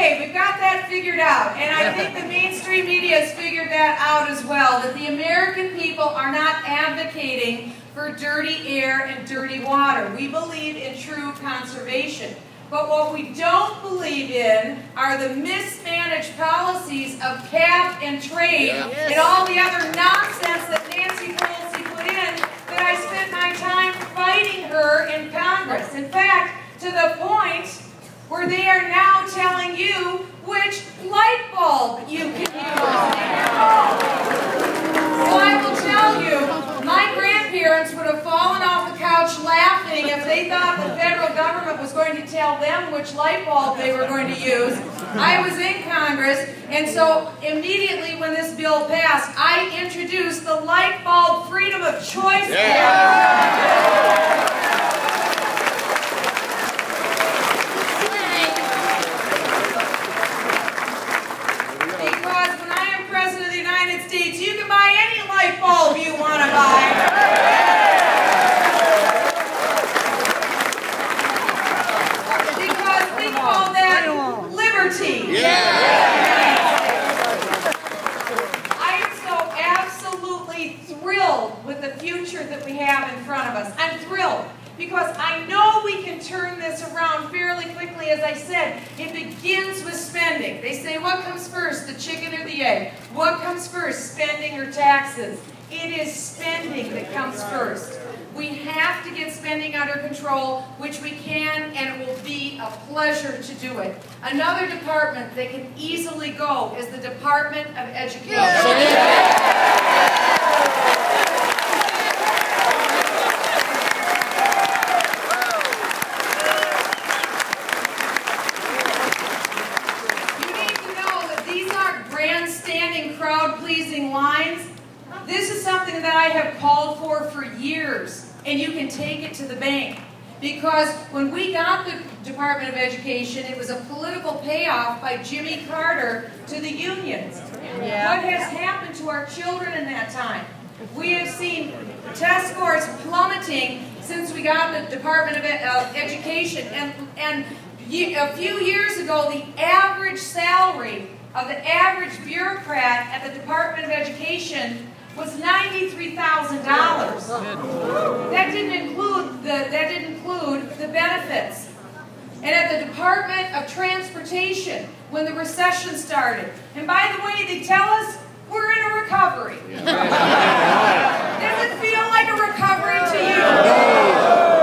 Okay, we've got that figured out, and I think the mainstream media has figured that out as well, that the American people are not advocating for dirty air and dirty water. We believe in true conservation. But what we don't believe in are the mismanaged policies of cap and trade and all the other nonsense that Nancy Pelosi put in that I spent my time fighting her in Congress. In fact, to the point where they are now telling you which light bulb you can use in your home. So I will tell you, my grandparents would have fallen off the couch laughing if they thought the federal government was going to tell them which light bulb they were going to use. I was in Congress, and so immediately when this bill passed, I introduced the light bulb freedom of choice bill. You can buy any light bulb you want to buy. Because we call that liberty. I am so absolutely thrilled with the future that we have in front of us. I'm thrilled because I know we can turn this around fairly quickly. As I said, it begins with spending. They say, what comes first, the chicken or the egg? What comes first, spending or taxes? It is spending that comes first. We have to get spending under control, which we can, and it will be a pleasure to do it. Another department that can easily go is the Department of Education. Crowd-pleasing lines. This is something that I have called for years, and you can take it to the bank. Because when we got the Department of Education, it was a political payoff by Jimmy Carter to the unions. What has happened to our children in that time? We have seen test scores plummeting since we got the Department of Education, and a few years ago, the average salary of the average bureaucrat at the Department of Education was $93,000. That didn't include the benefits. And at the Department of Transportation, when the recession started, and by the way, they tell us we're in a recovery. Does it feel like a recovery to you?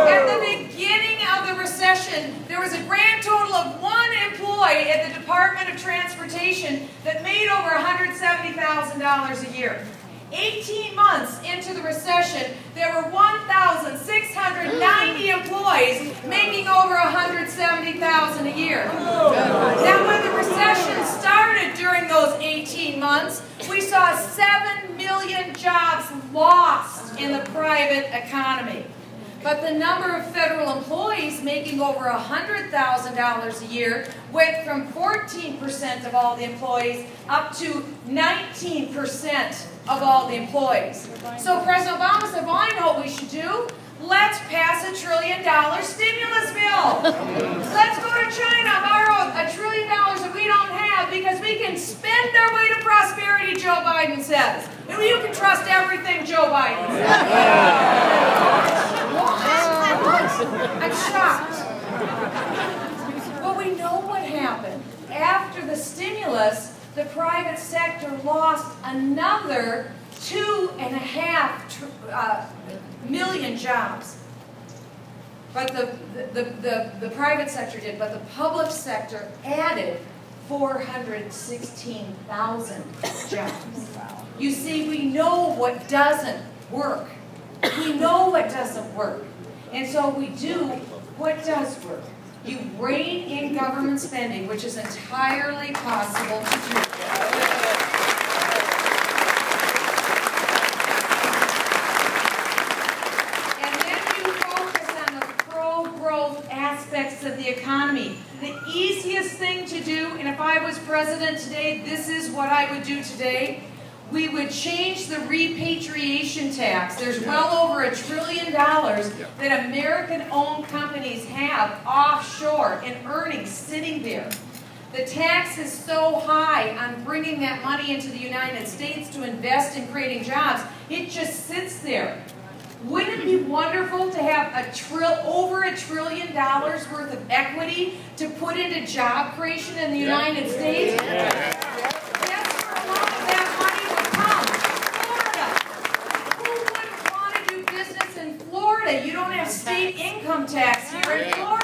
At the beginning of the recession, there was a grand total of one employee at the Department of Transportation that made over $170,000 a year. 18 months into the recession, there were 1,690 employees making over $170,000 a year. Now, when the recession started during those 18 months, we saw 7 million jobs lost in the private economy. But the number of federal employees making over $100,000 a year went from 14% of all the employees up to 19% of all the employees. So President Obama said, well, I know what we should do. Let's pass $1 trillion stimulus bill. Let's go to China, borrow $1 trillion that we don't have because we can spend our way to prosperity, Joe Biden says. And you can trust everything Joe Biden says. I'm shocked. Well, we know what happened. After the stimulus, the private sector lost another 2.5 million jobs. But the private sector did, but the public sector added 416,000 jobs. You see, we know what doesn't work. We know what doesn't work. And so we do what does work. You rein in government spending, which is entirely possible to do. And then you focus on the pro-growth aspects of the economy. The easiest thing to do, and if I was president today, this is what I would do today. We would change the repatriation tax. There's well over $1 trillion that American-owned companies have offshore in earnings sitting there. The tax is so high on bringing that money into the United States to invest in creating jobs, it just sits there. Wouldn't it be wonderful to have over $1 trillion worth of equity to put into job creation in the United States? That's where a lot of that money would come. Florida. Who wouldn't want to do business in Florida? You don't have state income tax here in Florida.